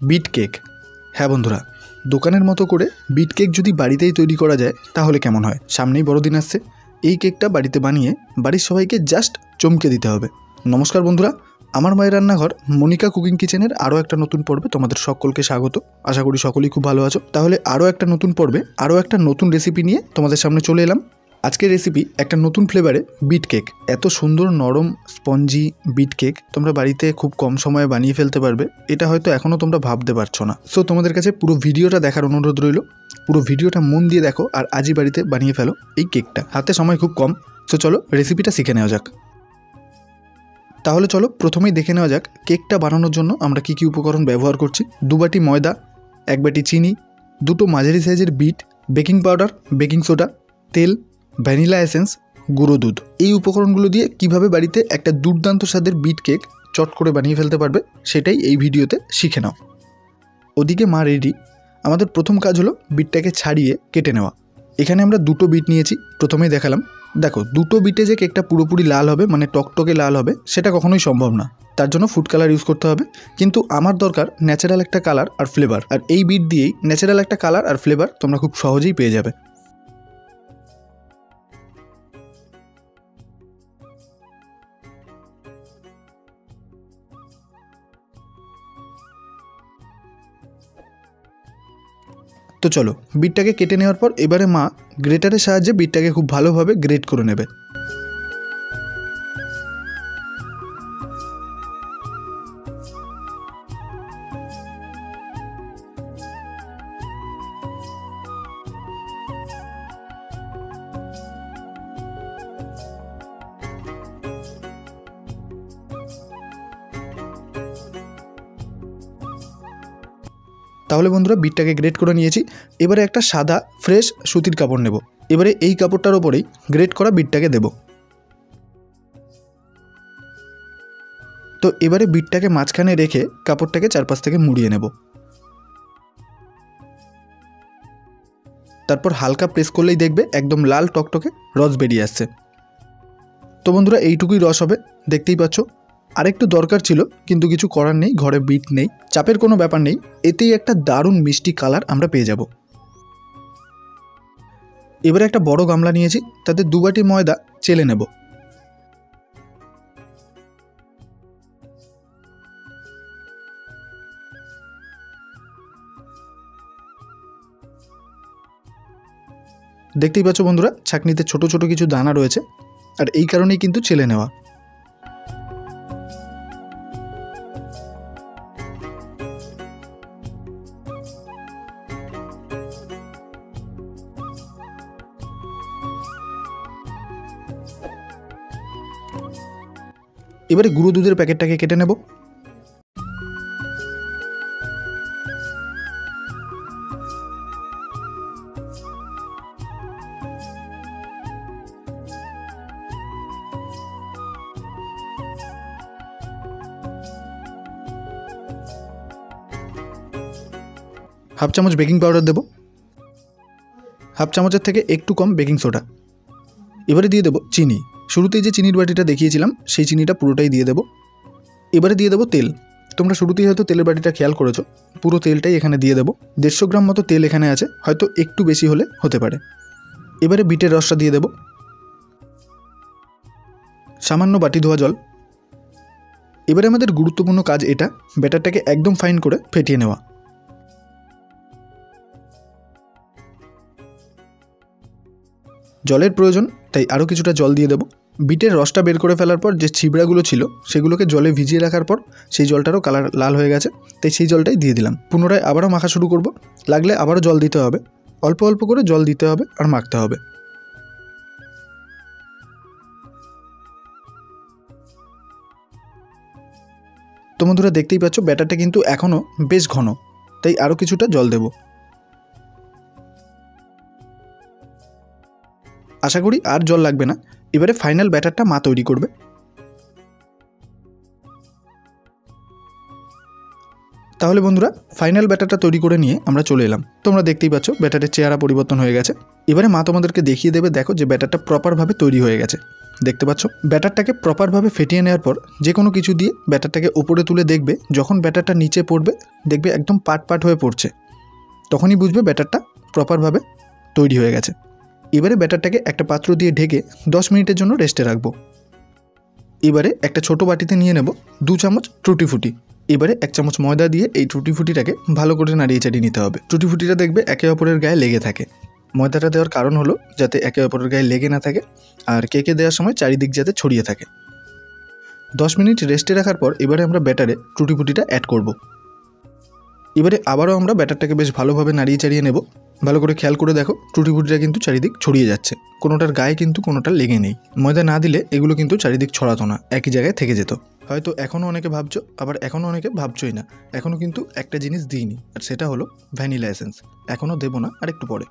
Bit cake. হ্যাঁ বন্ধুরা, দোকানের মতো করে বিট কেক যদি বাড়িতেই তৈরি করা যায় তাহলে কেমন হয়। সামনেই বড়দিন আসছে, এই কেকটা বাড়িতে বানিয়ে বাড়ির সবাইকে জাস্ট চমকে দিতে হবে। নমস্কার বন্ধুরা, আমার মায়ের রান্নাঘর মনিকা কুকিং কিচেনের আরও একটা নতুন পর্বে তোমাদের সকলকে স্বাগত। আশা করি সকলেই খুব ভালো আছো। তাহলে আরও একটা নতুন পর্বে আরও একটা নতুন রেসিপি নিয়ে তোমাদের সামনে চলে এলাম। আজকের রেসিপি একটা নতুন ফ্লেভারে বিট কেক। এত সুন্দর নরম স্পঞ্জি বিট কেক তোমরা বাড়িতে খুব কম সময়ে বানিয়ে ফেলতে পারবে, এটা হয়তো এখনও তোমরা ভাবতে পারছো না। সো তোমাদের কাছে পুরো ভিডিওটা দেখার অনুরোধ রইল। পুরো ভিডিওটা মন দিয়ে দেখো আর আজই বাড়িতে বানিয়ে ফেলো এই কেকটা। হাতে সময় খুব কম, সো চলো রেসিপিটা শিখে নেওয়া যাক। তাহলে চলো প্রথমেই দেখে নেওয়া যাক কেকটা বানানোর জন্য আমরা কী কী উপকরণ ব্যবহার করছি। 2 বাটি ময়দা, 1 বাটি চিনি, 2টো মাঝারি সাইজের beet, baking powder, baking soda, তেল, ভ্যানিলা এসেন্স, গুঁড়ো দুধ। এই উপকরণগুলো দিয়ে কিভাবে বাড়িতে একটা দুর্দান্ত স্বাদের বিট কেক চট করে বানিয়ে ফেলতে পারবে সেটাই এই ভিডিওতে শিখে নাও। ওদিকে মা রেডি। আমাদের প্রথম কাজ হলো বিটটাকে ছাড়িয়ে কেটে নেওয়া। এখানে আমরা 2টো বিট নিয়েছি, প্রথমেই দেখালাম। দেখো, 2টো বিটে যে কেকটা পুরোপুরি লাল হবে, মানে টকটকে লাল হবে, সেটা কখনোই সম্ভব না। তার জন্য ফুড কালার ইউজ করতে হবে। কিন্তু আমার দরকার ন্যাচারাল একটা কালার আর ফ্লেভার, আর এই বিট দিয়েই ন্যাচারাল একটা কালার আর ফ্লেভার তোমরা খুব সহজেই পেয়ে যাবে। তো চলো, বিটটাকে কেটে নেওয়ার পর এবারে মা গ্রেটারের সাহায্যে বিটটাকে খুব ভালোভাবে গ্রেট করে নেবে। তাহলে বন্ধুরা, বিটটাকে গ্রেট করে নিয়েছি। এবারে একটা সাদা ফ্রেশ সুতির কাপড় নেব। এবারে এই কাপড়টার ওপরেই গ্রেট করা বিটটাকে দেব। তো এবারে বিটটাকে মাঝখানে রেখে কাপড়টাকে চারপাশ থেকে মুড়িয়ে নেব। তারপর হালকা প্রেস করলেই দেখবে একদম লাল টকটকে রস বেরিয়ে আসছে। তো বন্ধুরা, এইটুকুই রস হবে, দেখতেই পাচ্ছ। আরেকটু দরকার ছিল, কিন্তু কিছু করার নেই, ঘরে বিট নেই, চাপের কোনো ব্যাপার নেই। এতেই একটা দারুণ মিষ্টি কালার আমরা পেয়ে যাব। এবারে একটা বড় গামলা নিয়েছি, তাতে 2 বাটি ময়দা চেলে নেব। দেখতেই পাচ্ছ বন্ধুরা, ছাঁকনিতে ছোট ছোট কিছু দানা রয়েছে, আর এই কারণেই কিন্তু চেলে নেওয়া। এবারে গুঁড়ো দুধের প্যাকেটটাকে কেটে নেব। হাফ চামচ বেকিং পাউডার দেব, হাফ চামচের থেকে একটু কম বেকিং সোডা। এবারে দিয়ে দেবো চিনি। শুরুতেই যে চিনির বাটিটা দেখিয়েছিলাম সেই চিনিটা পুরোটাই দিয়ে দেবো। এবারে দিয়ে দেবো তেল। তোমরা শুরুতেই হয়তো তেলের বাটিটা খেয়াল করেছো, পুরো তেলটাই এখানে দিয়ে দেবো। 150 গ্রাম মতো তেল এখানে আছে, হয়তো একটু বেশি হলে হতে পারে। এবারে বিটের রসটা দিয়ে দেবো, সামান্য বাটি ধোয়া জল। এবারে আমাদের গুরুত্বপূর্ণ কাজ এটা, ব্যাটারটাকে একদম ফাইন করে ফেটিয়ে নেওয়া। জলের প্রয়োজন, তাই আরও কিছুটা জল দিয়ে দেবো। বিটের রসটা বের করে ফেলার পর যে ছিবড়াগুলো ছিল সেগুলোকে জলে ভিজিয়ে রাখার পর সেই জলটারও কালার লাল হয়ে গেছে, তাই সেই জলটাই দিয়ে দিলাম। পুনরায় আবারও মাখা শুরু করব। লাগলে আবারও জল দিতে হবে, অল্প অল্প করে জল দিতে হবে আর মাখতে হবে। তো বন্ধুরা, দেখতেই পাচ্ছ ব্যাটারটা কিন্তু এখনও বেশ ঘন, তাই আরও কিছুটা জল দেব। আশা করি আর জল লাগবে না। এবারে ফাইনাল ব্যাটারটা মা তৈরি করবে। তাহলে বন্ধুরা, ফাইনাল ব্যাটারটা তৈরি করে নিয়ে আমরা চলে এলাম। তোমরা দেখতেই পাচ্ছ ব্যাটারের চেহারা পরিবর্তন হয়ে গেছে। এবারে মা তোমাদেরকে দেখিয়ে দেবে, দেখো যে ব্যাটারটা প্রপারভাবে তৈরি হয়ে গেছে। দেখতে পাচ্ছ ব্যাটারটাকে প্রপারভাবে ফেটিয়ে নেওয়ার পর যে কোনো কিছু দিয়ে ব্যাটারটাকে উপরে তুলে দেখবে, যখন ব্যাটারটা নিচে পড়বে দেখবে একদম পাট হয়ে পড়ছে, তখনই বুঝবে ব্যাটারটা প্রপারভাবে তৈরি হয়ে গেছে। এবারে ব্যাটারটাকে একটা পাত্র দিয়ে ঢেকে 10 মিনিটের জন্য রেস্টে রাখবো। এবারে একটা ছোট বাটিতে নিয়ে নেব 2 চামচ টুটি ফুটি। এবারে 1 চামচ ময়দা দিয়ে এই টুটি ফুটিটাকে ভালো করে নাড়িয়ে চাড়িয়ে নিতে হবে। টুটি ফুটিটা দেখবে একে অপরের গায়ে লেগে থাকে। ময়দাটা দেওয়ার কারণ হলো যাতে একে অপরের গায়ে লেগে না থাকে আর কেকে দেওয়ার সময় চারিদিক যাতে ছড়িয়ে থাকে। 10 মিনিট রেস্টে রাখার পর এবারে আমরা ব্যাটারে টুটি ফুটিটা অ্যাড করব। এবারে আবারও আমরা ব্যাটারটাকে বেশ ভালোভাবে নাড়িয়ে চাড়িয়ে নেব। ভালো করে খেয়াল করে দেখো টুটি ফুটিটা কিন্তু চারিদিক ছড়িয়ে যাচ্ছে, কোনোটার গায়ে কিন্তু কোনোটার লেগে নেই। ময়দা না দিলে এগুলো কিন্তু চারিদিক ছড়াতো না, একই জায়গায় থেকে যেত। হয়তো এখনও অনেকে ভাবছো, আবার এখনও অনেকে ভাবছোই না। এখনও কিন্তু একটা জিনিস দিইনি, আর সেটা হলো ভ্যানিলা এসেন্স। এখনও দেবো না, আর একটু পরে।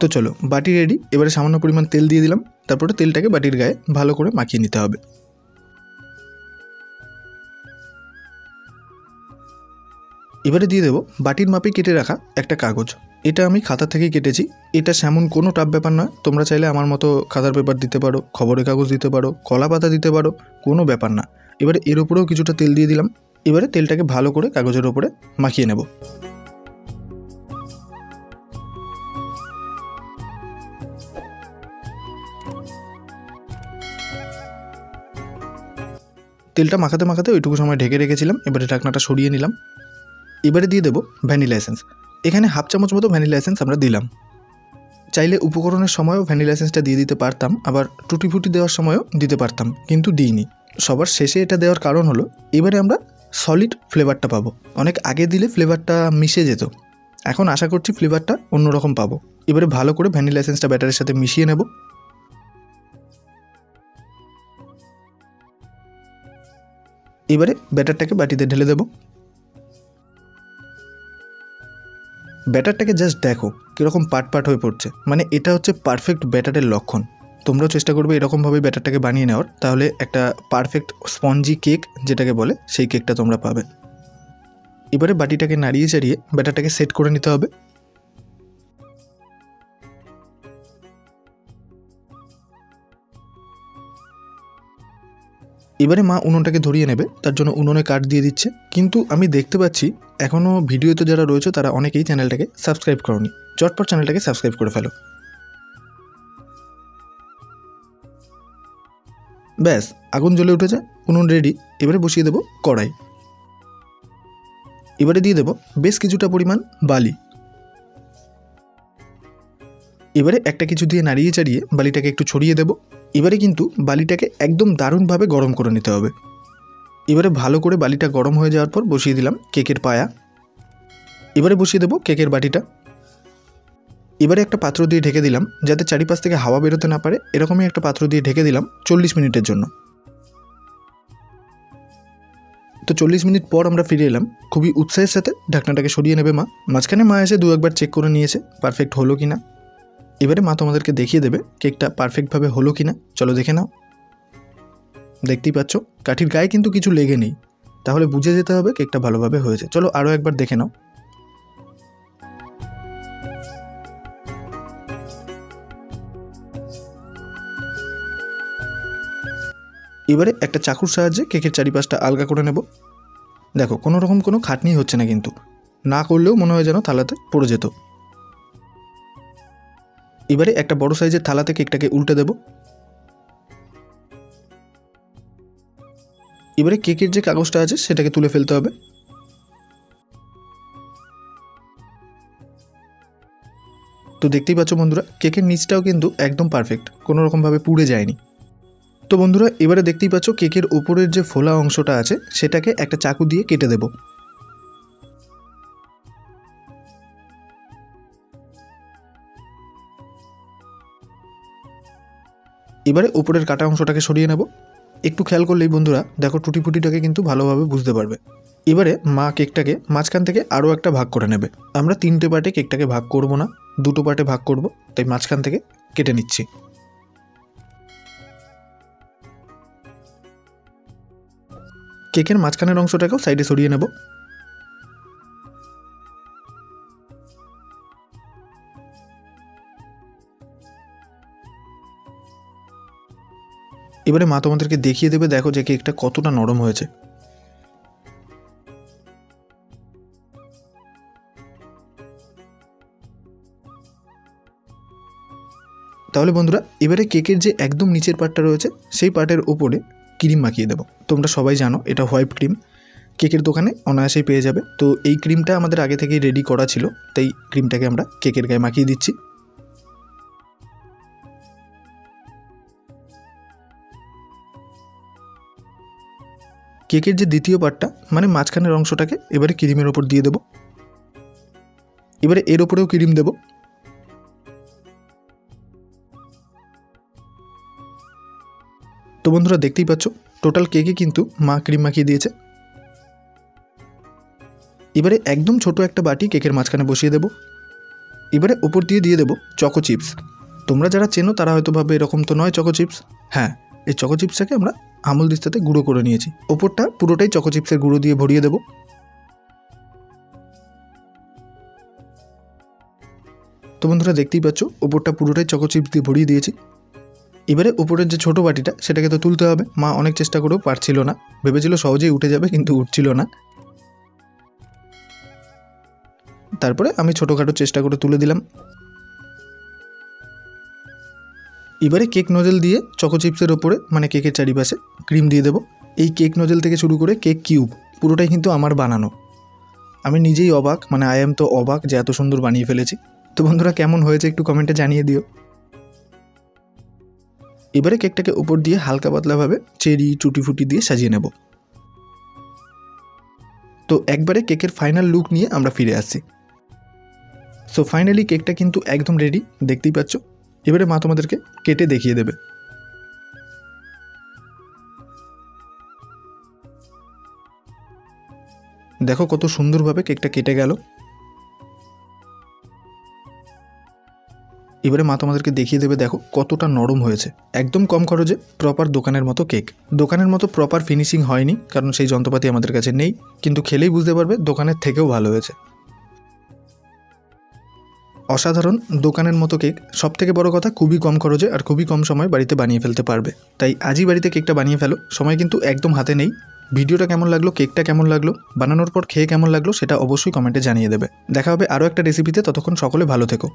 তো চলো, বাটি রেডি। এবারে সামান্য পরিমাণ তেল দিয়ে দিলাম, তারপরে তেলটাকে বাটির গায়ে ভালো করে মাখিয়ে নিতে হবে। এবারে দিয়ে দেবো বাটির মাপে কেটে রাখা একটা কাগজ। এটা আমি খাতা থেকেই কেটেছি। এটা সেমন কোনো টাফ ব্যাপার নয়, তোমরা চাইলে আমার মতো খাতার পেপার দিতে পারো, খবরের কাগজ দিতে পারো, কলা পাতা দিতে পারো, কোনো ব্যাপার না। এবারে এর উপরেও কিছুটা তেল দিয়ে দিলাম। এবারে তেলটাকে ভালো করে কাগজের ওপরে মাখিয়ে নেব। তেলটা মাখাতে মাখাতে ওইটুকু সময় ঢেকে রেখেছিলাম। এবারে ঢাকনাটা সরিয়ে নিলাম। এবারে দিয়ে দেবো ভ্যানিলা এসেন্স। এখানে হাফ চামচ মতো ভ্যানিলা এসেন্স আমরা দিলাম। চাইলে উপকরণের সময়ও ভ্যানিলা এসেন্সটা দিয়ে দিতে পারতাম, আবার টুটি ফুটি দেওয়ার সময়ও দিতে পারতাম, কিন্তু দিইনি। সবার শেষে এটা দেওয়ার কারণ হলো এবারে আমরা সলিড ফ্লেভারটা পাবো। অনেক আগে দিলে ফ্লেভারটা মিশে যেত, এখন আশা করছি ফ্লেভারটা অন্যরকম পাবো। এবারে ভালো করে ভ্যানিলা এসেন্সটা ব্যাটারের সাথে মিশিয়ে নেব। এবারে ব্যাটারটাকে বাটিতে ঢেলে দেব। ব্যাটারটাকে জাস্ট দেখো কীরকম পাট হয়ে পড়ছে, মানে এটা হচ্ছে পারফেক্ট ব্যাটারের লক্ষণ। তোমরাও চেষ্টা করবে এরকমভাবে ব্যাটারটাকে বানিয়ে নেওয়ার, তাহলে একটা পারফেক্ট স্পঞ্জি কেক যেটাকে বলে সেই কেকটা তোমরা পাবে। এবারে বাটিটাকে নাড়িয়ে চাড়িয়ে ব্যাটারটাকে সেট করে নিতে হবে। এবারে মা উনুনটাকে ধরিয়ে নেবে, তার জন্য উনুনে কাঠ দিয়ে দিচ্ছে। কিন্তু আমি দেখতে পাচ্ছি এখনও ভিডিওতে যারা রয়েছে তারা অনেকেই চ্যানেলটাকে সাবস্ক্রাইব করোনি। চটপট চ্যানেলটাকে সাবস্ক্রাইব করে ফেলো। ব্যাস, আগুন জ্বলে উঠেছে, উনুন রেডি। এবারে বসিয়ে দেবো কড়াই। এবারে দিয়ে দেবো বেশ কিছুটা পরিমাণ বালি। এবারে একটা কিছু দিয়ে নাড়িয়ে চাড়িয়ে বালিটাকে একটু ছড়িয়ে দেবো। এবারে কিন্তু বালিটাকে একদম দারুণভাবে গরম করে নিতে হবে। এবারে ভালো করে বালিটা গরম হয়ে যাওয়ার পর বসিয়ে দিলাম কেকের পায়া। এবারে বসিয়ে দেবো কেকের বাটিটা। এবারে একটা পাত্র দিয়ে ঢেকে দিলাম, যাতে চারিপাশ থেকে হাওয়া বেরোতে না পারে। এরকমই একটা পাত্র দিয়ে ঢেকে দিলাম 40 মিনিটের জন্য। তো 40 মিনিট পর আমরা ফিরে এলাম। খুবই উৎসাহের সাথে ঢাকনাটাকে সরিয়ে নেবে মা। মাঝখানে মা এসে 2-1 চেক করে নিয়েছে পারফেক্ট হলো কি না। এবারে মা তোমাদেরকে দেখিয়ে দেবে কেকটা পারফেক্টভাবে হলো কি না। চলো দেখে নাও। দেখতেই পাচ্ছ কাঠির গায়ে কিন্তু কিছু লেগে নেই, তাহলে বুঝে যেতে হবে কেকটা ভালোভাবে হয়েছে। চলো আরও একবার দেখে নাও। এবারে একটা চাকুর সাহায্যে কেকের চারিপাশটা আলগা করে নেব। দেখো কোনো রকম কোনো খাটনি হচ্ছে না, কিন্তু না করলেও মনে হয় যেন থালাতে পড়ে যেত। এবারে একটা বড় সাইজের থালাতে কেকটাকে উল্টে দেব। এবারে কেকের যে কাগজটা আছে সেটাকে তুলে ফেলতে হবে। তো দেখতেই পাচ্ছ বন্ধুরা, কেকের নিচটাও কিন্তু একদম পারফেক্ট, কোনো রকমভাবে পুড়ে যায়নি। তো বন্ধুরা এবারে দেখতেই পাচ্ছ কেকের ওপরের যে ফোলা অংশটা আছে সেটাকে একটা চাকু দিয়ে কেটে দেব। এবারে ওপরের কাটা অংশটাকে সরিয়ে নেব। একটু খেয়াল করলেই বন্ধুরা দেখো টুটি ফুটিটাকে কিন্তু ভালোভাবে বুঝতে পারবে। এবারে মা কেকটাকে মাঝখান থেকে আরও একটা ভাগ করে নেবে। আমরা 3টে পার্টে কেকটাকে ভাগ করব না, 2টো পার্টে ভাগ করব, তাই মাঝখান থেকে কেটে নিচ্ছি। কেকের মাঝখানের অংশটাকেও সাইডে সরিয়ে নেব। এবারে মা তোমাদেরকে দেখিয়ে দেবে, দেখো যে কেকটা কতটা নরম হয়েছে। তাহলে বন্ধুরা এবারে কেকের যে একদম নিচের পার্টটা রয়েছে সেই পার্টের ওপরে ক্রিম মাখিয়ে দেবো। তোমরা সবাই জানো এটা হোয়াইট ক্রিম, কেকের দোকানে অনায়াসেই পেয়ে যাবে। তো এই ক্রিমটা আমাদের আগে থেকেই রেডি করা ছিল, তাই ক্রিমটাকে আমরা কেকের গায়ে মাখিয়ে দিচ্ছি। কেকের যে দ্বিতীয় পার্টটা মানে মাঝখানের অংশটাকে এবারে ক্রিমের ওপর দিয়ে দেবো। এবারে এর ওপরেও ক্রিম দেবো। তো বন্ধুরা দেখতেই পাচ্ছ টোটাল কেকে কিন্তু মা ক্রিম মাখিয়ে দিয়েছে। এবারে একদম ছোট একটা বাটি কেকের মাঝখানে বসিয়ে দেবো। এবারে ওপর দিয়ে দিয়ে দেবো চকো চিপস। তোমরা যারা চেনো তারা হয়তো ভাবে এরকম তো নয় চকো চিপস। হ্যাঁ, এই চকো চিপসটাকে আমরা আমুল দিস্তাতে গুঁড়ো করে নিয়েছি। ওপরটা পুরোটাই চকো চিপসের গুঁড়ো দিয়ে ভরিয়ে দেবো। তো বন্ধুরা দেখতেই পাচ্ছ ওপরটা পুরোটাই চকো চিপস দিয়ে ভরিয়ে দিয়েছি। এবারে উপরের যে ছোটো বাটিটা সেটাকে তো তুলতে হবে। মা অনেক চেষ্টা করেও পারছিল না, ভেবেছিল সহজেই উঠে যাবে কিন্তু উঠছিল না। তারপরে আমি ছোটোখাটো চেষ্টা করে তুলে দিলাম। এবারে কেক নজেল দিয়ে চকো চিপসের ওপরে মানে কেকের চারিপাশে ক্রিম দিয়ে দেবো। এই কেক নজেল থেকে শুরু করে কেক কিউব পুরোটাই কিন্তু আমার বানানো। আমি নিজেই অবাক, মানে আই এম তো অবাক যে এত সুন্দর বানিয়ে ফেলেছি। তো বন্ধুরা কেমন হয়েছে একটু কমেন্টে জানিয়ে দিও। এবারে কেকটাকে উপর দিয়ে হালকা পাতলাভাবে চেরি টুটি ফুটি দিয়ে সাজিয়ে নেব। তো একবারে কেকের ফাইনাল লুক নিয়ে আমরা ফিরে আসছি। সো ফাইনালি কেকটা কিন্তু একদম রেডি, দেখতেই পাচ্ছ। এবারে মা তোমাদেরকে কেটে দেখিয়ে দেবে। দেখো কত সুন্দরভাবে কেকটা কেটে গেল। এবারে মা তোমাদেরকে দেখিয়ে দেবে, দেখো কতটা নরম হয়েছে। একদম কম খরচে প্রপার দোকানের মতো কেক। দোকানের মতো প্রপার ফিনিশিং হয়নি কারণ সেই যন্ত্রপাতি আমাদের কাছে নেই, কিন্তু খেলেই বুঝতে পারবে দোকানের থেকেও ভালো হয়েছে। অসাধারণ দোকানের মতো কেক। সবথেকে বড় কথা খুবই কম খরচে আর খুবই কম সময় বাড়িতে বানিয়ে ফেলতে পারবে। তাই আজই বাড়িতে কেকটা বানিয়ে ফেলো, সময় কিন্তু একদম হাতে নেই। ভিডিওটা কেমন লাগলো, কেকটা কেমন লাগলো, বানানোর পর খেয়ে কেমন লাগলো সেটা অবশ্যই কমেন্টে জানিয়ে দেবে। দেখা হবে আরও একটা রেসিপিতে, ততক্ষণ সকলে ভালো থেকো।